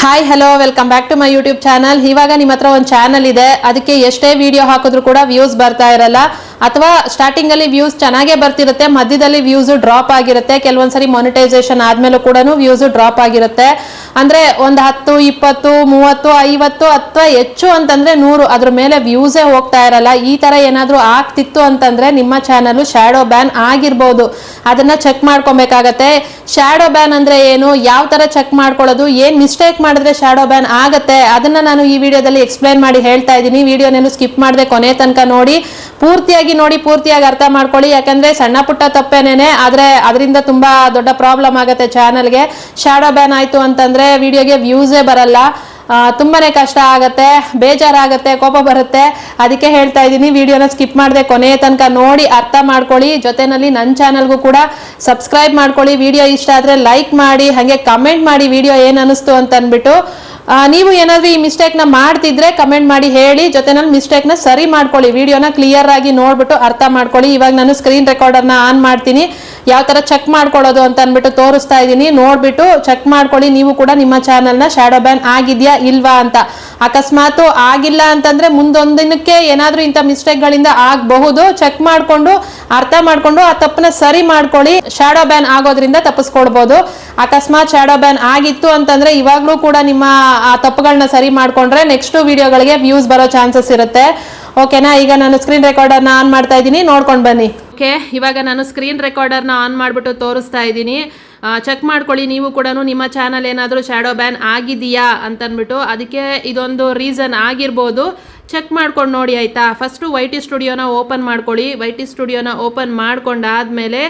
Hi hello welcome back to my YouTube channel. ಇವಾಗ ನಿಮ್ಮ ಹತ್ರ ಒಂದು ಚಾನಲ್ ಇದೆ, ಅದಕ್ಕೆ ಎಷ್ಟೇ ವಿಡಿಯೋ ಹಾಕಿದ್ರು ಕೂಡ ವ್ಯೂಸ್ ಬರ್ತಾ ಇರಲ್ಲ, ಅಥವಾ ಸ್ಟಾರ್ಟಿಂಗ್ ಅಲ್ಲಿ ವ್ಯೂಸ್ ಚೆನ್ನಾಗೇ ಬರ್ತಿರುತ್ತೆ, ಮಧ್ಯದಲ್ಲಿ ವ್ಯೂಸ್ ಡ್ರಾಪ್ ಆಗಿರುತ್ತೆ, ಕೆಲವೊಂದ್ಸರಿ ಮಾನಿಟೈಸೇಷನ್ ಆದ್ಮೇಲೂ ಕೂಡ ವ್ಯೂಸ್ ಡ್ರಾಪ್ ಆಗಿರುತ್ತೆ. ಅಂದ್ರೆ ಒಂದು 10, 20, 30, 50 ಅಥವಾ ಹೆಚ್ಚು ಅಂತಂದ್ರೆ 100 ಅದ್ರ ಮೇಲೆ ವ್ಯೂಸೇ ಹೋಗ್ತಾ ಇರಲ್ಲ. ಈ ತರ ಏನಾದ್ರೂ ಆಗ್ತಿತ್ತು ಅಂತಂದ್ರೆ ನಿಮ್ಮ ಚಾನಲ್ ಶಾಡೋ ಬ್ಯಾನ್ ಆಗಿರ್ಬೋದು. ಅದನ್ನ ಚೆಕ್ ಮಾಡ್ಕೊಬೇಕಾಗತ್ತೆ. ಶಾಡೋ ಬ್ಯಾನ್ ಅಂದ್ರೆ ಏನು, ಯಾವ ತರ ಚೆಕ್ ಮಾಡ್ಕೊಳ್ಳೋದು, ಏನ್ ಮಿಸ್ಟೇಕ್ ಮಾಡಿದ್ರೆ ಶಾಡೋ ಬ್ಯಾನ್ ಆಗತ್ತೆ, ಅದನ್ನ ನಾನು ಈ ವಿಡಿಯೋದಲ್ಲಿ ಎಕ್ಸ್ಪ್ಲೈನ್ ಮಾಡಿ ಹೇಳ್ತಾ ಇದ್ದೀನಿ. ವಿಡಿಯೋನೇನು ಸ್ಕಿಪ್ ಮಾಡದೆ ಕೊನೆ ತನಕ ನೋಡಿ, ಪೂರ್ತಿಯಾಗಿ ಅರ್ಥ ಮಾಡ್ಕೊಳ್ಳಿ. ಯಾಕಂದ್ರೆ ಸಣ್ಣ ಪುಟ್ಟ ತಪ್ಪೇನೇನೆ, ಆದ್ರೆ ಅದರಿಂದ ತುಂಬಾ ದೊಡ್ಡ ಪ್ರಾಬ್ಲಮ್ ಆಗುತ್ತೆ ಚಾನಲ್ಗೆ. ಶಾಡೋ ಬ್ಯಾನ್ ಆಯ್ತು ಅಂತಂದ್ರೆ ವಿಡಿಯೋಗೆ ವ್ಯೂಸೇ ಬರಲ್ಲ, ತುಂಬಾನೇ ಕಷ್ಟ ಆಗತ್ತೆ, ಬೇಜಾರಾಗತ್ತೆ, ಕೋಪ ಬರುತ್ತೆ. ಅದಕ್ಕೆ ಹೇಳ್ತಾ ಇದ್ದೀನಿ, ವಿಡಿಯೋನ ಸ್ಕಿಪ್ ಮಾಡದೆ ಕೊನೆ ತನಕ ನೋಡಿ ಅರ್ಥ ಮಾಡ್ಕೊಳ್ಳಿ. ಜೊತೆನಲ್ಲಿ ನನ್ನ ಚಾನಲ್ಗೂ ಕೂಡ ಸಬ್ಸ್ಕ್ರೈಬ್ ಮಾಡ್ಕೊಳ್ಳಿ. ವಿಡಿಯೋ ಇಷ್ಟ ಆದ್ರೆ ಲೈಕ್ ಮಾಡಿ, ಹಾಗೆ ಕಮೆಂಟ್ ಮಾಡಿ ವಿಡಿಯೋ ಏನ್ ಅನಿಸ್ತು ಅಂತ ಅಂದ್ಬಿಟ್ಟು. ನೀವು ಏನಾದ್ರೂ ಈ ಮಿಸ್ಟೇಕ್ ನ ಮಾಡ್ತಿದ್ರೆ ಕಮೆಂಟ್ ಮಾಡಿ ಹೇಳಿ, ಜೊತೆನಲ್ಲಿ ಮಿಸ್ಟೇಕ್ ನ ಸರಿ ಮಾಡ್ಕೊಳ್ಳಿ. ವಿಡಿಯೋನ ಕ್ಲಿಯರ್ ಆಗಿ ನೋಡ್ಬಿಟ್ಟು ಅರ್ಥ ಮಾಡ್ಕೊಳ್ಳಿ. ಇವಾಗ ನಾನು ಸ್ಕ್ರೀನ್ ರೆಕಾರ್ಡರ್ನ ಆನ್ ಮಾಡ್ತೀನಿ, ಯಾವ ತರ ಚೆಕ್ ಮಾಡ್ಕೊಳ್ಳೋದು ಅಂತ ಅಂದ್ಬಿಟ್ಟು ತೋರಿಸ್ತಾ ಇದ್ದೀನಿ. ನೋಡ್ಬಿಟ್ಟು ಚೆಕ್ ಮಾಡ್ಕೊಳ್ಳಿ ನೀವು ಕೂಡ ನಿಮ್ಮ ಚಾನಲ್ನ ಶಾಡೋ ಬ್ಯಾನ್ ಆಗಿದ್ಯಾ ಇಲ್ವಾ ಅಂತ. ಅಕಸ್ಮಾತ್ ಆಗಿಲ್ಲ ಅಂತಂದ್ರೆ ಮುಂದೊಂದಿನಕ್ಕೆ ಏನಾದ್ರೂ ಇಂಥ ಮಿಸ್ಟೇಕ್ ಗಳಿಂದ ಆಗಬಹುದು. ಚೆಕ್ ಮಾಡ್ಕೊಂಡು ಅರ್ಥ ಮಾಡ್ಕೊಂಡು ಆ ತಪ್ಪನ್ನ ಸರಿ ಮಾಡ್ಕೊಳ್ಳಿ. ಶಾಡೋ ಬ್ಯಾನ್ ಆಗೋದ್ರಿಂದ ತಪ್ಪಿಸ್ಕೊಳ್ಬಹುದು. ಅಕಸ್ಮಾತ್ ಶಾಡೋ ಬ್ಯಾನ್ ಆಗಿತ್ತು ಅಂತಂದ್ರೆ ಇವಾಗ್ಲೂ ಕೂಡ ನಿಮ್ಮ ಆ ತಪ್ಪುಗಳನ್ನ ಸರಿ ಮಾಡ್ಕೊಂಡ್ರೆ ನೆಕ್ಸ್ಟ್ ವಿಡಿಯೋಗಳಿಗೆ ವ್ಯೂಸ್ ಬರೋ ಚಾನ್ಸಸ್ ಇರುತ್ತೆ. ಓಕೆನಾ, ಈಗ ನಾನು ಸ್ಕ್ರೀನ್ ರೆಕಾರ್ಡರ್ನ ಆನ್ ಮಾಡ್ತಾ ಇದ್ದೀನಿ, ನೋಡ್ಕೊಂಡು ಬನ್ನಿ. ಓಕೆ, ಇವಾಗ ನಾನು ಸ್ಕ್ರೀನ್ ರೆಕಾರ್ಡರ್ನ ಆನ್ ಮಾಡಿಬಿಟ್ಟು ತೋರಿಸ್ತಾ ಇದ್ದೀನಿ. ಚೆಕ್ ಮಾಡ್ಕೊಳ್ಳಿ ನೀವು ಕೂಡ ನಿಮ್ಮ ಚಾನಲ್ ಏನಾದರೂ ಶಾಡೋ ಬ್ಯಾನ್ ಆಗಿದೆಯಾ ಅಂತಂದ್ಬಿಟ್ಟು. ಅದಕ್ಕೆ ಇದೊಂದು ರೀಸನ್ ಆಗಿರ್ಬೋದು, ಚೆಕ್ ಮಾಡ್ಕೊಂಡು ನೋಡಿ ಆಯಿತಾ. ಫಸ್ಟು YT ಸ್ಟುಡಿಯೋನ ಓಪನ್ ಮಾಡ್ಕೊಳ್ಳಿ. YT ಸ್ಟುಡಿಯೋನ ಓಪನ್ ಮಾಡ್ಕೊಂಡಾದ್ಮೇಲೆ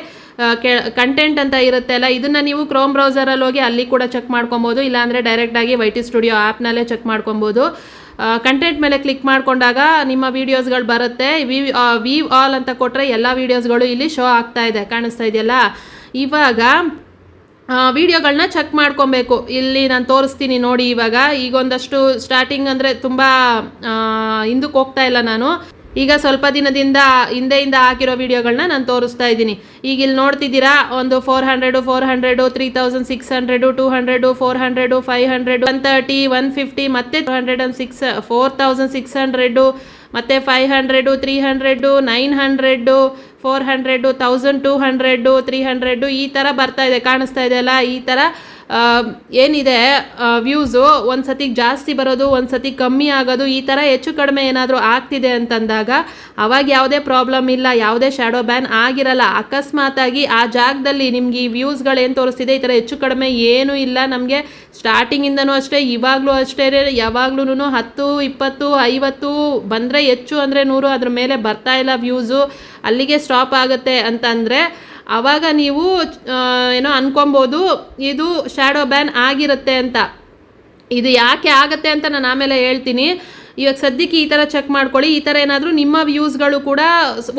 ಕಂಟೆಂಟ್ ಅಂತ ಇರುತ್ತೆ ಅಲ್ಲ, ಇದನ್ನು ನೀವು ಕ್ರೋಮ್ ಬ್ರೌಸರಲ್ಲಿ ಹೋಗಿ ಅಲ್ಲಿ ಕೂಡ ಚೆಕ್ ಮಾಡ್ಕೊಬೋದು, ಇಲ್ಲಾಂದರೆ ಡೈರೆಕ್ಟಾಗಿ YT ಸ್ಟುಡಿಯೋ ಆ್ಯಪ್ನಲ್ಲೇ ಚೆಕ್ ಮಾಡ್ಕೊಬೋದು. ಕಂಟೆಂಟ್ ಮೇಲೆ ಕ್ಲಿಕ್ ಮಾಡ್ಕೊಂಡಾಗ ನಿಮ್ಮ ವೀಡಿಯೋಸ್ಗಳು ಬರುತ್ತೆ. ವೀವ್ ಆಲ್ ಅಂತ ಕೊಟ್ಟರೆ ಎಲ್ಲ ವೀಡಿಯೋಸ್ಗಳು ಇಲ್ಲಿ ಶೋ ಆಗ್ತಾ ಇದೆ, ಕಾಣಿಸ್ತಾ ಇದೆಯಲ್ಲ. ಇವಾಗ ವಿಡಿಯೋಗಳನ್ನ ಚೆಕ್ ಮಾಡ್ಕೊಬೇಕು. ಇಲ್ಲಿ ನಾನು ತೋರಿಸ್ತೀನಿ ನೋಡಿ. ಈಗೊಂದಷ್ಟು ಸ್ಟಾರ್ಟಿಂಗ್ ಅಂದರೆ ತುಂಬ ಹಿಂದಕ್ಕೆ ಹೋಗ್ತಾ ಇಲ್ಲ ನಾನು. ಈಗ ಸ್ವಲ್ಪ ದಿನದಿಂದ ಹಿಂದೆಯಿಂದ ಹಾಕಿರೋ ವಿಡಿಯೋಗಳನ್ನ ನಾನು ತೋರಿಸ್ತಾ ಇದ್ದೀನಿ. ಈಗ ಇಲ್ಲಿ ನೋಡ್ತಿದ್ದೀರಾ, ಒಂದು 400, 3600, 200, 400, 500, 130, 150, ಮತ್ತೆ 4600, ಮತ್ತೆ 500, 300, 900, 400, 1200, 300 ಈ ಥರ ಬರ್ತಾ ಇದೆ, ಕಾಣಿಸ್ತಾ ಇದೆ ಅಲ್ಲ. ಈ ಥರ ಏನಿದೆ ವ್ಯೂಸು ಒಂದು ಸತಿ ಜಾಸ್ತಿ ಬರೋದು, ಒಂದು ಸತಿ ಕಮ್ಮಿ ಆಗೋದು, ಈ ಥರ ಹೆಚ್ಚು ಕಡಿಮೆ ಏನಾದರೂ ಆಗ್ತಿದೆ ಅಂತಂದಾಗ ಅವಾಗ ಯಾವುದೇ ಪ್ರಾಬ್ಲಮ್ ಇಲ್ಲ, ಯಾವುದೇ ಶಾಡೋ ಬ್ಯಾನ್ ಆಗಿರಲ್ಲ. ಅಕಸ್ಮಾತಾಗಿ ಆ ಜಾಗದಲ್ಲಿ ನಿಮ್ಗೆ ಈ ವ್ಯೂಸ್ಗಳೇನು ತೋರಿಸ್ತಿದೆ ಈ ಥರ ಹೆಚ್ಚು ಕಡಿಮೆ ಏನೂ ಇಲ್ಲ. ನಮಗೆ ಸ್ಟಾರ್ಟಿಂಗಿಂದನೂ ಅಷ್ಟೇ, ಇವಾಗಲೂ ಅಷ್ಟೇ, ಯಾವಾಗ್ಲೂ 10, 20, 50 ಬಂದರೆ ಹೆಚ್ಚು ಅಂದರೆ 100 ಅದ್ರ ಮೇಲೆ ಬರ್ತಾ ಇಲ್ಲ ವ್ಯೂಸು, ಅಲ್ಲಿಗೆ ಸ್ಟಾಪ್ ಆಗುತ್ತೆ ಅಂತಂದರೆ ಆವಾಗ ನೀವು ಏನೋ ಅನ್ಕೊಬೋದು ಇದು ಶಾಡೋ ಬ್ಯಾನ್ ಆಗಿರುತ್ತೆ ಅಂತ. ಇದು ಯಾಕೆ ಆಗುತ್ತೆ ಅಂತ ನಾನು ಆಮೇಲೆ ಹೇಳ್ತೀನಿ. ಇವಾಗ ಸದ್ಯಕ್ಕೆ ಈ ಥರ ಚೆಕ್ ಮಾಡ್ಕೊಳ್ಳಿ. ಈ ಥರ ಏನಾದರೂ ನಿಮ್ಮ ವ್ಯೂಸ್ಗಳು ಕೂಡ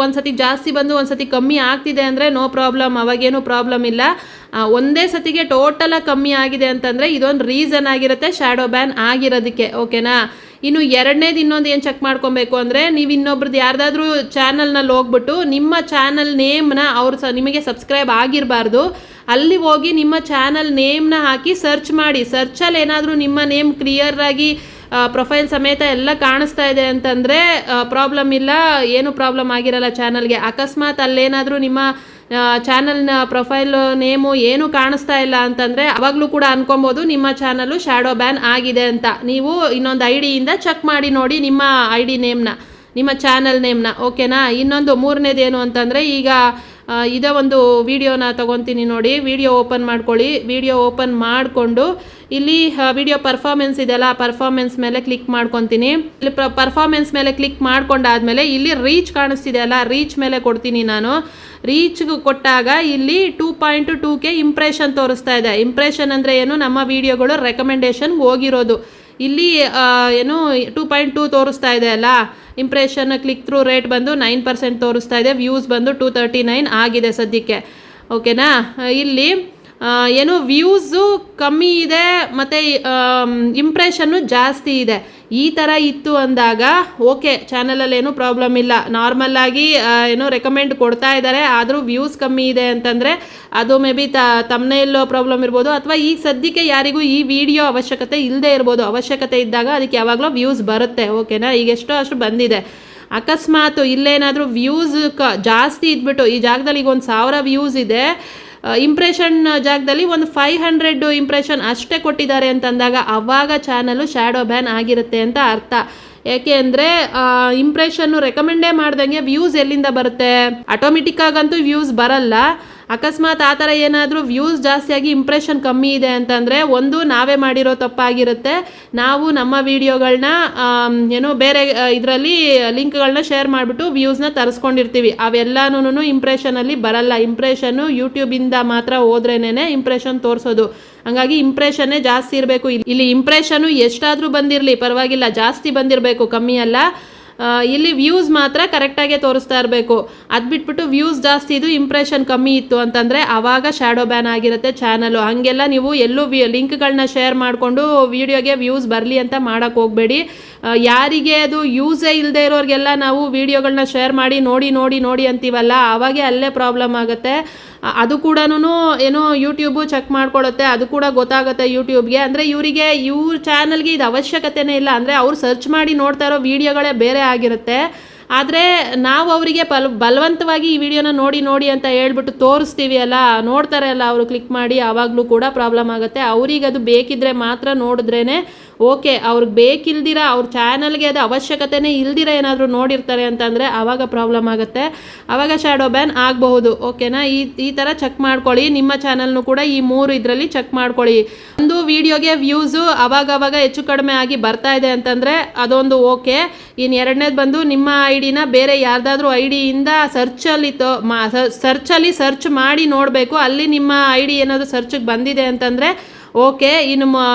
ಒಂದು ಸತಿ ಜಾಸ್ತಿ ಬಂದು ಒಂದು ಸತಿ ಕಮ್ಮಿ ಆಗ್ತಿದೆ ಅಂದರೆ ನೋ ಪ್ರಾಬ್ಲಮ್, ಅವಾಗೇನು ಪ್ರಾಬ್ಲಮ್ ಇಲ್ಲ. ಒಂದೇ ಸತಿಗೆ ಟೋಟಲಾಗಿ ಕಮ್ಮಿ ಆಗಿದೆ ಅಂತಂದರೆ ಇದೊಂದು ರೀಸನ್ ಆಗಿರುತ್ತೆ ಶಾಡೋ ಬ್ಯಾನ್ ಆಗಿರೋದಕ್ಕೆ. ಓಕೆನಾ, ಇನ್ನು ಎರಡನೇದು ಇನ್ನೊಂದು ಏನು ಚೆಕ್ ಮಾಡ್ಕೊಬೇಕು ಅಂದರೆ, ನೀವು ಇನ್ನೊಬ್ರದ್ದು ಯಾರ್ದಾದ್ರೂ ಚಾನಲ್ನಲ್ಲಿ ಹೋಗ್ಬಿಟ್ಟು ನಿಮ್ಮ ಚಾನಲ್ ನೇಮ್ನ ಅವ್ರು ನಿಮಗೆ ಸಬ್ಸ್ಕ್ರೈಬ್ ಆಗಿರಬಾರ್ದು, ಅಲ್ಲಿ ಹೋಗಿ ನಿಮ್ಮ ಚಾನಲ್ ನೇಮ್ನ ಹಾಕಿ ಸರ್ಚ್ ಮಾಡಿ. ಸರ್ಚಲ್ಲಿ ಏನಾದರೂ ನಿಮ್ಮ ನೇಮ್ ಕ್ಲಿಯರಾಗಿ ಪ್ರೊಫೈಲ್ ಸಮೇತ ಎಲ್ಲ ಕಾಣಿಸ್ತಾ ಇದೆ ಅಂತಂದರೆ ಪ್ರಾಬ್ಲಮ್ ಇಲ್ಲ, ಏನು ಪ್ರಾಬ್ಲಮ್ ಆಗಿರಲ್ಲ ಚಾನಲ್ಗೆ. ಅಕಸ್ಮಾತ್ ಅಲ್ಲೇನಾದರೂ ನಿಮ್ಮ ಚಾನಲ್ನ ಪ್ರೊಫೈಲ್ ನೇಮು ಏನು ಕಾಣಿಸ್ತಾ ಇಲ್ಲ ಅಂತಂದರೆ ಅವಾಗಲೂ ಕೂಡ ಅನ್ಕೊಬೋದು ನಿಮ್ಮ ಚಾನಲು ಶಾಡೋ ಬ್ಯಾನ್ ಆಗಿದೆ ಅಂತ. ನೀವು ಇನ್ನೊಂದು ID-ಯಿಂದ ಚೆಕ್ ಮಾಡಿ ನೋಡಿ ನಿಮ್ಮ ID ನೇಮ್ನ, ನಿಮ್ಮ ಚಾನಲ್ ನೇಮ್ನ. ಓಕೆನಾ, ಇನ್ನೊಂದು ಮೂರನೇದೇನು ಅಂತಂದರೆ, ಈಗ ಇದೇ ಒಂದು ವಿಡಿಯೋನ ತೊಗೊತೀನಿ ನೋಡಿ. ವಿಡಿಯೋ ಓಪನ್ ಮಾಡ್ಕೊಳ್ಳಿ. ವಿಡಿಯೋ ಓಪನ್ ಮಾಡಿಕೊಂಡು ಇಲ್ಲಿ ವಿಡಿಯೋ ಪರ್ಫಾರ್ಮೆನ್ಸ್ ಇದೆಯಲ್ಲ, ಪರ್ಫಾರ್ಮೆನ್ಸ್ ಮೇಲೆ ಕ್ಲಿಕ್ ಮಾಡ್ಕೊತೀನಿ. ಇಲ್ಲಿ ಪರ್ಫಾರ್ಮೆನ್ಸ್ ಮೇಲೆ ಕ್ಲಿಕ್ ಮಾಡ್ಕೊಂಡಾದ್ಮೇಲೆ ಇಲ್ಲಿ ರೀಚ್ ಕಾಣಿಸ್ತಿದೆಯಲ್ಲ, ರೀಚ್ ಮೇಲೆ ಕೊಡ್ತೀನಿ ನಾನು. ರೀಚ್ ಕೊಟ್ಟಾಗ ಇಲ್ಲಿ 2.2K ಇಂಪ್ರೆಷನ್ ತೋರಿಸ್ತಾ ಇದೆ. ಇಂಪ್ರೆಷನ್ ಅಂದರೆ ಏನು, ನಮ್ಮ ವಿಡಿಯೋಗಳು ರೆಕಮೆಂಡೇಶನ್ಗೆ ಹೋಗಿರೋದು. ಇಲ್ಲಿ ಏನು 2.2 ತೋರಿಸ್ತಾ ಇದೆ ಅಲ್ಲ. ಇಂಪ್ರೆಷನ್ ಕ್ಲಿಕ್ ಥ್ರೂ ರೇಟ್ ಬಂದು 9% ತೋರಿಸ್ತಾ ಇದೆ. ವ್ಯೂಸ್ ಬಂದು 239 ಆಗಿದೆ ಸದ್ಯಕ್ಕೆ. ಓಕೆನಾ, ಇಲ್ಲಿ ಏನು ವ್ಯೂಸು ಕಮ್ಮಿ ಇದೆ ಮತ್ತು ಇಂಪ್ರೆಷನ್ನು ಜಾಸ್ತಿ ಇದೆ, ಈ ಥರ ಇತ್ತು ಅಂದಾಗ ಓಕೆ, ಚಾನಲಲ್ಲಿ ಏನೂ ಪ್ರಾಬ್ಲಮ್ ಇಲ್ಲ, ನಾರ್ಮಲ್ಲಾಗಿ ಏನೋ ರೆಕಮೆಂಡ್ ಕೊಡ್ತಾ ಇದ್ದಾರೆ, ಆದರೂ ವ್ಯೂಸ್ ಕಮ್ಮಿ ಇದೆ ಅಂತಂದರೆ ಅದು ಮೇ ಬಿ ತಮ್ನೇಲ್ ಪ್ರಾಬ್ಲಮ್ ಇರ್ಬೋದು, ಅಥವಾ ಈಗ ಸದ್ಯಕ್ಕೆ ಯಾರಿಗೂ ಈ ವಿಡಿಯೋ ಅವಶ್ಯಕತೆ ಇಲ್ಲದೆ ಇರ್ಬೋದು. ಅವಶ್ಯಕತೆ ಇದ್ದಾಗ ಅದಕ್ಕೆ ಯಾವಾಗಲೂ ವ್ಯೂಸ್ ಬರುತ್ತೆ, ಓಕೆನಾ. ಈಗ ಎಷ್ಟೋ ಅಷ್ಟು ಬಂದಿದೆ. ಅಕಸ್ಮಾತ್ ಇಲ್ಲೇನಾದರೂ ವ್ಯೂಸ್ ಜಾಸ್ತಿ ಇದ್ಬಿಟ್ಟು ಈ ಜಾಗದಲ್ಲಿ ಈಗ 1000 ವ್ಯೂಸ್ ಇದೆ, ಇಂಪ್ರೆಷನ್ ಜಾಗದಲ್ಲಿ ಒಂದು 500 ಇಂಪ್ರೆಷನ್ ಅಷ್ಟೇ ಕೊಟ್ಟಿದ್ದಾರೆ ಅಂತಂದಾಗ ಅವಾಗ ಚಾನಲು ಶ್ಯಾಡೋ ಬ್ಯಾನ್ ಆಗಿರುತ್ತೆ ಅಂತ ಅರ್ಥ. ಯಾಕೆ ಅಂದರೆ ಇಂಪ್ರೆಷನ್ನು ರೆಕಮೆಂಡೇ ಮಾಡ್ದಂಗೆ ವ್ಯೂಸ್ ಎಲ್ಲಿಂದ ಬರುತ್ತೆ? ಆಟೋಮೆಟಿಕ್ಕಾಗಂತೂ ವ್ಯೂಸ್ ಬರಲ್ಲ. ಅಕಸ್ಮಾತ್ ಆ ಥರ ಏನಾದರೂ ವ್ಯೂಸ್ ಜಾಸ್ತಿಯಾಗಿ ಇಂಪ್ರೆಷನ್ ಕಮ್ಮಿ ಇದೆ ಅಂತಂದರೆ ಒಂದು ನಾವೇ ಮಾಡಿರೋ ತಪ್ಪಾಗಿರುತ್ತೆ, ನಾವು ನಮ್ಮ ವೀಡಿಯೋಗಳನ್ನ ಏನೋ ಬೇರೆ ಇದರಲ್ಲಿ ಲಿಂಕ್ಗಳನ್ನ ಶೇರ್ ಮಾಡಿಬಿಟ್ಟು ವ್ಯೂಸ್ನ ತರಿಸ್ಕೊಂಡಿರ್ತೀವಿ, ಅವೆಲ್ಲನೂ ಇಂಪ್ರೆಷನಲ್ಲಿ ಬರಲ್ಲ. ಇಂಪ್ರೆಷನ್ನು ಯೂಟ್ಯೂಬಿಂದ ಮಾತ್ರ ಹೋದ್ರೇನೆ ಇಂಪ್ರೆಷನ್ ತೋರಿಸೋದು. ಹಾಗಾಗಿ ಇಂಪ್ರೆಷನ್ನೇ ಜಾಸ್ತಿ ಇರಬೇಕು. ಇಲ್ಲಿ ಇಂಪ್ರೆಷನ್ನು ಎಷ್ಟಾದರೂ ಬಂದಿರಲಿ ಪರವಾಗಿಲ್ಲ, ಜಾಸ್ತಿ ಬಂದಿರಬೇಕು, ಕಮ್ಮಿ ಅಲ್ಲ. ಇಲ್ಲಿ ವ್ಯೂಸ್ ಮಾತ್ರ ಕರೆಕ್ಟಾಗೆ ತೋರಿಸ್ತಾ ಇರಬೇಕು. ಅದು ಬಿಟ್ಬಿಟ್ಟು ವ್ಯೂಸ್ ಜಾಸ್ತಿ ಇದು ಇಂಪ್ರೆಷನ್ ಕಮ್ಮಿ ಇತ್ತು ಅಂತಂದರೆ ಆವಾಗ ಶ್ಯಾಡೋ ಬ್ಯಾನ್ ಆಗಿರುತ್ತೆ ಚಾನಲು. ಹಾಗೆಲ್ಲ ನೀವು ಎಲ್ಲೂ ಲಿಂಕ್ಗಳನ್ನ ಶೇರ್ ಮಾಡಿಕೊಂಡು ವೀಡಿಯೋಗೆ ವ್ಯೂಸ್ ಬರಲಿ ಅಂತ ಮಾಡೋಕ್ಕೆ ಹೋಗಬೇಡಿ. ಯಾರಿಗೆ ಅದು ಯೂಸೇ ಇಲ್ಲದೆ ಇರೋರಿಗೆಲ್ಲ ನಾವು ವೀಡಿಯೋಗಳನ್ನ ಶೇರ್ ಮಾಡಿ ನೋಡಿ ನೋಡಿ ನೋಡಿ ಅಂತೀವಲ್ಲ, ಆವಾಗೇ ಅಲ್ಲೇ ಪ್ರಾಬ್ಲಮ್ ಆಗುತ್ತೆ. ಅದು ಕೂಡ ಏನೋ ಯೂಟ್ಯೂಬು ಚೆಕ್ ಮಾಡ್ಕೊಳ್ಳುತ್ತೆ, ಅದು ಕೂಡ ಗೊತ್ತಾಗುತ್ತೆ ಯೂಟ್ಯೂಬ್ಗೆ. ಅಂದರೆ ಇವರಿಗೆ ಇವ್ರ ಚಾನಲ್ಗೆ ಇದು ಅವಶ್ಯಕತೆನೇ ಇಲ್ಲ, ಅಂದರೆ ಅವ್ರು ಸರ್ಚ್ ಮಾಡಿ ನೋಡ್ತಾ ಇರೋ ವೀಡಿಯೋಗಳೇ ಬೇರೆ ಆಗಿರುತ್ತೆ. ಆದರೆ ನಾವು ಅವರಿಗೆ ಬಲವಂತವಾಗಿ ಈ ವಿಡಿಯೋನ ನೋಡಿ ನೋಡಿ ಅಂತ ಹೇಳ್ಬಿಟ್ಟು ತೋರಿಸ್ತೀವಿ ಅಲ್ಲ, ನೋಡ್ತಾರೆ ಅಲ್ಲ ಅವರು ಕ್ಲಿಕ್ ಮಾಡಿ, ಆವಾಗಲೂ ಕೂಡ ಪ್ರಾಬ್ಲಮ್ ಆಗುತ್ತೆ. ಅವ್ರಿಗೆ ಅದು ಬೇಕಿದ್ರೆ ಮಾತ್ರ ನೋಡಿದ್ರೇ ಓಕೆ. ಅವ್ರಿಗೆ ಬೇಕಿಲ್ದಿರ ಅವ್ರ ಚಾನಲ್ಗೆ ಅದು ಅವಶ್ಯಕತೆನೇ ಇಲ್ದಿರ ಏನಾದರೂ ನೋಡಿರ್ತಾರೆ ಅಂತಂದರೆ ಆವಾಗ ಪ್ರಾಬ್ಲಮ್ ಆಗುತ್ತೆ, ಆವಾಗ ಶ್ಯಾಡೋ ಬ್ಯಾನ್ ಆಗಬಹುದು, ಓಕೆನಾ. ಈ ಥರ ಚೆಕ್ ಮಾಡ್ಕೊಳ್ಳಿ. ನಿಮ್ಮ ಚಾನಲ್ನು ಕೂಡ ಈ 3 ಇದರಲ್ಲಿ ಚೆಕ್ ಮಾಡ್ಕೊಳ್ಳಿ. ಒಂದು ವಿಡಿಯೋಗೆ ವ್ಯೂಸು ಅವಾಗವಾಗ ಹೆಚ್ಚು ಕಡಿಮೆ ಆಗಿ ಬರ್ತಾ ಇದೆ ಅಂತಂದರೆ ಅದೊಂದು ಓಕೆ. ಇನ್ನು ಎರಡನೇದು ಬಂದು ನಿಮ್ಮ ಐಡಿನ ಬೇರೆ ಯಾರ್ದಾದ್ರೂ ಐಡಿಯಿಂದ ಸರ್ಚಲ್ಲಿ ಸರ್ಚ್ ಮಾಡಿ ನೋಡಬೇಕು, ಅಲ್ಲಿ ನಿಮ್ಮ ಐಡಿ ಏನಾದರೂ ಸರ್ಚಿಗೆ ಬಂದಿದೆ ಅಂತಂದರೆ ಓಕೆ. ಇನ್ನು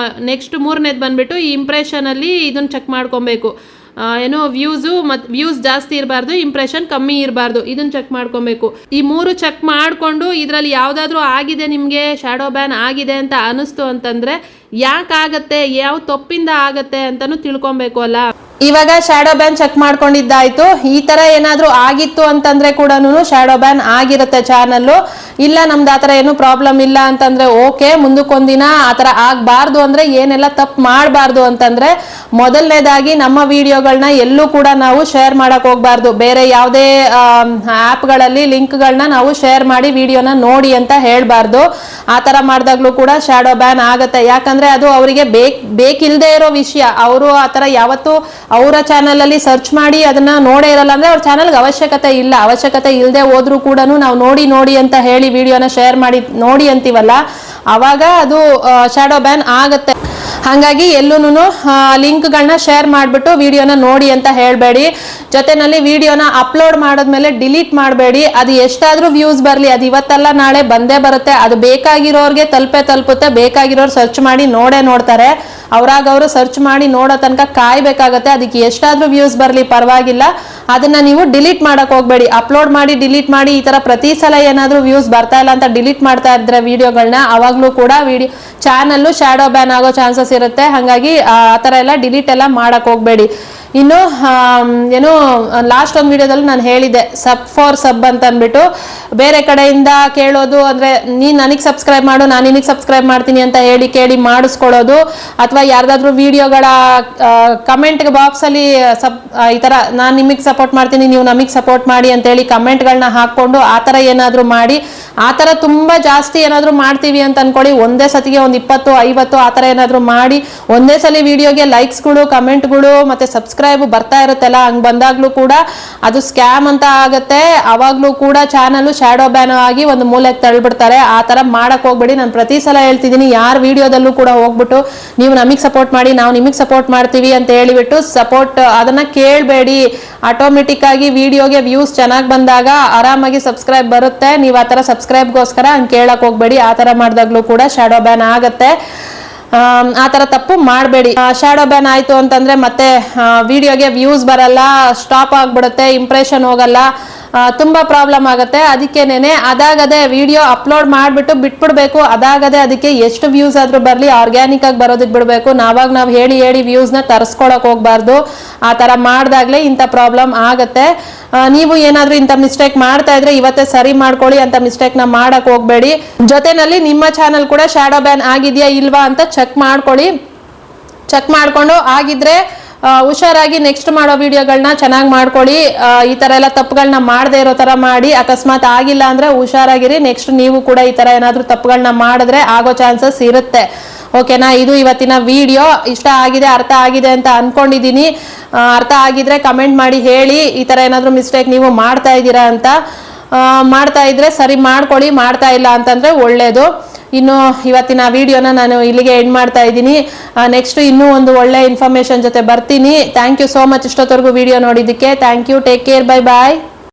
ನೆಕ್ಸ್ಟ್ 3ನೇದು ಬಂದುಬಿಟ್ಟು ಈ ಇಂಪ್ರೆಷನಲ್ಲಿ ಇದನ್ನು ಚೆಕ್ ಮಾಡ್ಕೊಬೇಕು. ಏನೋ ವ್ಯೂಸ್ ಜಾಸ್ತಿ ಇರಬಾರ್ದು, ಇಂಪ್ರೆಷನ್ ಕಮ್ಮಿ ಇರಬಾರ್ದು, ಇದನ್ನು ಚೆಕ್ ಮಾಡ್ಕೊಬೇಕು. ಈ 3 ಚೆಕ್ ಮಾಡಿಕೊಂಡು ಇದರಲ್ಲಿ ಯಾವುದಾದ್ರೂ ಆಗಿದೆ, ನಿಮಗೆ ಶ್ಯಾಡೋ ಬ್ಯಾನ್ ಆಗಿದೆ ಅಂತ ಅನ್ನಿಸ್ತು ಅಂತಂದರೆ ಯಾಕಾಗತ್ತೆ, ಯಾವ ತಪ್ಪಿಂದ ಆಗತ್ತೆ ಅಂತಲೂ ತಿಳ್ಕೊಬೇಕು ಅಲ್ಲ. ಇವಾಗ ಶ್ಯಾಡೋ ಬ್ಯಾನ್ ಚೆಕ್ ಮಾಡ್ಕೊಂಡಿದ್ದಾಯ್ತು. ಈ ತರ ಏನಾದ್ರೂ ಆಗಿತ್ತು ಅಂತಂದ್ರೆ ಕೂಡ ಶ್ಯಾಡೋ ಬ್ಯಾನ್ ಆಗಿರುತ್ತೆ ಚಾನಲ್ಲು. ಇಲ್ಲ ನಮ್ದು ಆ ಥರ ಏನು ಪ್ರಾಬ್ಲಮ್ ಇಲ್ಲ ಅಂತಂದ್ರೆ ಓಕೆ. ಮುಂದಕ್ಕೊಂದಿನ ಆ ಥರ ಆಗಬಾರ್ದು ಅಂದ್ರೆ ಏನೆಲ್ಲ ತಪ್ಪು ಮಾಡಬಾರ್ದು ಅಂತಂದ್ರೆ ಮೊದಲನೇದಾಗಿ ನಮ್ಮ ವಿಡಿಯೋಗಳನ್ನ ಎಲ್ಲೂ ಕೂಡ ನಾವು ಶೇರ್ ಮಾಡಕ್ ಹೋಗ್ಬಾರ್ದು. ಬೇರೆ ಯಾವುದೇ ಆ್ಯಪ್ಗಳಲ್ಲಿ ಲಿಂಕ್ಗಳನ್ನ ನಾವು ಶೇರ್ ಮಾಡಿ ವಿಡಿಯೋನ ನೋಡಿ ಅಂತ ಹೇಳ್ಬಾರ್ದು. ಆ ಥರ ಮಾಡಿದಾಗ್ಲೂ ಕೂಡ ಶ್ಯಾಡೋ ಬ್ಯಾನ್ ಆಗುತ್ತೆ. ಯಾಕಂದ್ರೆ ಅದು ಅವರಿಗೆ ಬೇಕಿಲ್ಲದೆ ಇರೋ ವಿಷಯ. ಅವರು ಆ ಥರ ಯಾವತ್ತೂ ಅವರ ಚಾನಲ್ ಅಲ್ಲಿ ಸರ್ಚ್ ಮಾಡಿ ಅದನ್ನ ನೋಡೇ ಇರಲ್ಲ ಅಂದ್ರೆ ಅವ್ರ ಚಾನಲ್ಗೆ ಅವಶ್ಯಕತೆ ಇಲ್ಲದೆ ಹೋದ್ರೂ ಕೂಡ ನಾವು ನೋಡಿ ಅಂತ ಹೇಳಿ ವಿಡಿಯೋನ ಶೇರ್ ಮಾಡಿ ನೋಡಿ ಅಂತೀವಲ್ಲ, ಅವಾಗ ಅದು ಶ್ಯಾಡೋ ಬ್ಯಾನ್ ಆಗತ್ತೆ. ಹಾಗಾಗಿ ಎಲ್ಲೂನು ಲಿಂಕ್ಗಳನ್ನ ಶೇರ್ ಮಾಡಿಬಿಟ್ಟು ವಿಡಿಯೋನ ನೋಡಿ ಅಂತ ಹೇಳಬೇಡಿ. ಜೊತೆನಲ್ಲಿ ವಿಡಿಯೋನ ಅಪ್ಲೋಡ್ ಮಾಡಿದ್ಮೇಲೆ ಡಿಲೀಟ್ ಮಾಡಬೇಡಿ. ಅದು ಎಷ್ಟಾದ್ರೂ ವ್ಯೂಸ್ ಬರಲಿ, ಅದು ಇವತ್ತಲ್ಲ ನಾಳೆ ಬಂದೇ ಬರುತ್ತೆ. ಅದು ಬೇಕಾಗಿರೋರಿಗೆ ತಲುಪುತ್ತೆ. ಬೇಕಾಗಿರೋರು ಸರ್ಚ್ ಮಾಡಿ ನೋಡ್ತಾರೆ. ಅವ್ರಾಗವರು ಸರ್ಚ್ ಮಾಡಿ ನೋಡೋ ತನಕ ಕಾಯ್ಬೇಕಾಗತ್ತೆ. ಅದಕ್ಕೆ ಎಷ್ಟಾದ್ರೂ ವ್ಯೂಸ್ ಬರಲಿ ಪರವಾಗಿಲ್ಲ, ಅದನ್ನ ನೀವು ಡಿಲೀಟ್ ಮಾಡಕ್ ಹೋಗ್ಬೇಡಿ. ಅಪ್ಲೋಡ್ ಮಾಡಿ ಡಿಲೀಟ್ ಮಾಡಿ ಈ ತರ ಪ್ರತಿ ಸಲ ಏನಾದ್ರೂ ವ್ಯೂಸ್ ಬರ್ತಾ ಇಲ್ಲ ಅಂತ ಡಿಲೀಟ್ ಮಾಡ್ತಾ ಇದ್ರೆ ವಿಡಿಯೋಗಳನ್ನ, ಅವಾಗ್ಲೂ ಕೂಡ ಚಾನಲ್ಲು ಶ್ಯಾಡೋ ಬ್ಯಾನ್ ಆಗೋ ಚಾನ್ಸಸ್ ಇರುತ್ತೆ. ಹಾಗಾಗಿ ಆ ಥರ ಎಲ್ಲ ಡಿಲೀಟ್ ಎಲ್ಲ ಮಾಡಕ್ ಹೋಗ್ಬೇಡಿ. ಇನ್ನು ಏನೋ ಲಾಸ್ಟ್ ಒಂದು ವಿಡಿಯೋದಲ್ಲಿ ನಾನು ಹೇಳಿದ್ದೆ ಸಬ್ ಫಾರ್ ಸಬ್ ಅಂತ ಅಂದ್ಬಿಟ್ಟು ಬೇರೆ ಕಡೆಯಿಂದ ಕೇಳೋದು, ಅಂದರೆ ನೀನು ನನಗೆ ಸಬ್ಸ್ಕ್ರೈಬ್ ಮಾಡು, ನಾನು ನಿನಗೆ ಸಬ್ಸ್ಕ್ರೈಬ್ ಮಾಡ್ತೀನಿ ಅಂತ ಕೇಳಿ ಮಾಡಿಸ್ಕೊಳ್ಳೋದು, ಅಥವಾ ಯಾರ್ದಾದ್ರೂ ವಿಡಿಯೋಗಳ ಕಮೆಂಟ್ ಬಾಕ್ಸಲ್ಲಿ ಈ ಥರ ನಾನು ನಿಮಗೆ ಸಪೋರ್ಟ್ ಮಾಡ್ತೀನಿ ನೀವು ನಮಗೆ ಸಪೋರ್ಟ್ ಮಾಡಿ ಅಂತೇಳಿ ಕಮೆಂಟ್ಗಳನ್ನ ಹಾಕ್ಕೊಂಡು ಆ ಥರ ಏನಾದರೂ ಮಾಡಿ, ಆ ಥರ ತುಂಬ ಜಾಸ್ತಿ ಏನಾದರೂ ಮಾಡ್ತೀವಿ ಅಂತ ಅನ್ಕೊಳ್ಳಿ, ಒಂದೇ ಸತಿಗೆ ಒಂದು 20-50 ಆ ಥರ ಏನಾದರೂ ಮಾಡಿ ಒಂದೇ ಸಲ ವಿಡಿಯೋಗೆ ಲೈಕ್ಸ್ಗಳು ಕಮೆಂಟ್ಗಳು ಮತ್ತು ಸಬ್ಸ್ಕ್ರೈಬ್ ಬರ್ತಾ ಇರುತ್ತಲ್ಲ, ಹಂಗೆ ಬಂದಾಗ್ಲೂ ಕೂಡ ಅದು ಸ್ಕ್ಯಾಮ್ ಅಂತ ಆಗತ್ತೆ. ಅವಾಗ್ಲೂ ಕೂಡ ಚಾನಲ್ ಶ್ಯಾಡೋ ಬ್ಯಾನ್ ಆಗಿ ಒಂದು ಮೂಲೆಗೆ ತಳ್ಳಿಬಿಡ್ತಾರೆ. ಆ ಥರ ಮಾಡಕ್ ಹೋಗ್ಬೇಡಿ. ನಾನು ಪ್ರತಿ ಸಲ ಹೇಳ್ತಿದ್ದೀನಿ, ಯಾರ ವಿಡಿಯೋದಲ್ಲೂ ಕೂಡ ಹೋಗ್ಬಿಟ್ಟು ನೀವು ನಮಗೆ ಸಪೋರ್ಟ್ ಮಾಡಿ ನಾವು ನಿಮಗೆ ಸಪೋರ್ಟ್ ಮಾಡ್ತೀವಿ ಅಂತ ಹೇಳಿಬಿಟ್ಟು ಸಪೋರ್ಟ್ ಅದನ್ನ ಕೇಳಬೇಡಿ. ಆಟೋಮೆಟಿಕ್ ಆಗಿ ವಿಡಿಯೋಗೆ ವ್ಯೂಸ್ ಚೆನ್ನಾಗಿ ಬಂದಾಗ ಆರಾಮಾಗಿ ಸಬ್ಸ್ಕ್ರೈಬ್ ಬರುತ್ತೆ. ನೀವು ಆ ಥರ ಸಬ್ಸ್ಕ್ರೈಬ್ಗೋಸ್ಕರ ಹಂಗೆ ಕೇಳಕ್ ಹೋಗ್ಬೇಡಿ. ಆ ಥರ ಮಾಡಿದಾಗ್ಲೂ ಕೂಡ ಶ್ಯಾಡೋ ಬ್ಯಾನ್ ಆಗತ್ತೆ. ಆ ಥರ ತಪ್ಪು ಮಾಡಬೇಡಿ. ಶ್ಯಾಡೋ ಬ್ಯಾನ್ ಆಯಿತು ಅಂತಂದರೆ ಮತ್ತೆ ವಿಡಿಯೋಗೆ ವ್ಯೂಸ್ ಬರಲ್ಲ, ಸ್ಟಾಪ್ ಆಗಿಬಿಡುತ್ತೆ, ಇಂಪ್ರೆಷನ್ ಹೋಗಲ್ಲ. ತುಂಬಾ ಪ್ರಾಬ್ಲಮ್ ಆಗುತ್ತೆ. ಅದಕ್ಕೇನೆ ಅದಾಗದೆ ವಿಡಿಯೋ ಅಪ್ಲೋಡ್ ಮಾಡಿಬಿಟ್ಟು ಬಿಟ್ಬಿಡ್ಬೇಕು. ಅದಾಗದೆ ಅದಕ್ಕೆ ಎಷ್ಟು ವ್ಯೂಸ್ ಆದ್ರೂ ಬರಲಿ ಆರ್ಗ್ಯಾನಿಕ್ ಆಗಿ ಬರೋದಕ್ಕೆ ಬಿಡಬೇಕು. ನಾವು ಹೇಳಿ ವ್ಯೂಸ್ನ ತರಿಸ್ಕೊಳಕ್ ಹೋಗ್ಬಾರ್ದು. ಆ ತರ ಮಾಡ್ದಾಗ್ಲೇ ಇಂಥ ಪ್ರಾಬ್ಲಮ್ ಆಗತ್ತೆ. ನೀವು ಏನಾದ್ರೂ ಇಂಥ ಮಿಸ್ಟೇಕ್ ಮಾಡ್ತಾ ಇದ್ರೆ ಇವತ್ತೇ ಸರಿ ಮಾಡ್ಕೊಳ್ಳಿ. ಅಂತ ಮಿಸ್ಟೇಕ್ ನ ಮಾಡಕ್ ಹೋಗ್ಬೇಡಿ. ಜೊತೆನಲ್ಲಿ ನಿಮ್ಮ ಚಾನಲ್ ಕೂಡ ಶಾಡೋ ಬ್ಯಾನ್ ಆಗಿದೆಯಾ ಇಲ್ವಾ ಅಂತ ಚೆಕ್ ಮಾಡ್ಕೊಳ್ಳಿ. ಚೆಕ್ ಮಾಡ್ಕೊಂಡು ಆಗಿದ್ರೆ ಹುಷಾರಾಗಿ ನೆಕ್ಸ್ಟ್ ಮಾಡೋ ವಿಡಿಯೋಗಳನ್ನ ಚೆನ್ನಾಗಿ ಮಾಡ್ಕೊಳ್ಳಿ. ಈ ತರ ಎಲ್ಲ ತಪ್ಪುಗಳನ್ನ ಮಾಡದೇ ಇರೋ ತರ ಮಾಡಿ. ಅಕಸ್ಮಾತ್ ಆಗಿಲ್ಲ ಅಂದ್ರೆ ಹುಷಾರಾಗಿರಿ. ನೆಕ್ಸ್ಟ್ ನೀವು ಕೂಡ ಈ ತರ ಏನಾದ್ರೂ ತಪ್ಪುಗಳನ್ನ ಮಾಡಿದ್ರೆ ಆಗೋ ಚಾನ್ಸಸ್ ಇರುತ್ತೆ. ಓಕೆನಾ? ಇದು ಇವತ್ತಿನ ವಿಡಿಯೋ. ಇಷ್ಟ ಆಗಿದೆ, ಅರ್ಥ ಆಗಿದೆ ಅಂತ ಅನ್ಕೊಂಡಿದೀನಿ. ಅರ್ಥ ಆಗಿದ್ರೆ ಕಮೆಂಟ್ ಮಾಡಿ ಹೇಳಿ. ಈ ತರ ಏನಾದ್ರೂ ಮಿಸ್ಟೇಕ್ ನೀವು ಮಾಡ್ತಾ ಇದ್ದೀರಾ ಅಂತ. ಮಾಡ್ತಾ ಇದ್ರೆ ಸರಿ ಮಾಡ್ಕೊಳ್ಳಿ. ಮಾಡ್ತಾ ಇಲ್ಲ ಅಂತಂದ್ರೆ ಒಳ್ಳೇದು. ಇನ್ನು ಇವತ್ತಿನ ವಿಡಿಯೋನ ನಾನು ಇಲ್ಲಿಗೆ ಎಂಡ್ ಮಾಡ್ತಾ ಇದ್ದೀನಿ. ನೆಕ್ಸ್ಟ್ ಇನ್ನೂ ಒಂದು ಒಳ್ಳೆ ಇನ್ಫಾರ್ಮೇಶನ್ ಜೊತೆ ಬರ್ತೀನಿ. ಥ್ಯಾಂಕ್ ಯು ಸೋ ಮಚ್ ಇಷ್ಟೊತ್ತವರೆಗೂ ವಿಡಿಯೋ ನೋಡಿದ್ದಕ್ಕೆ. Thank you. Take care. Bye bye.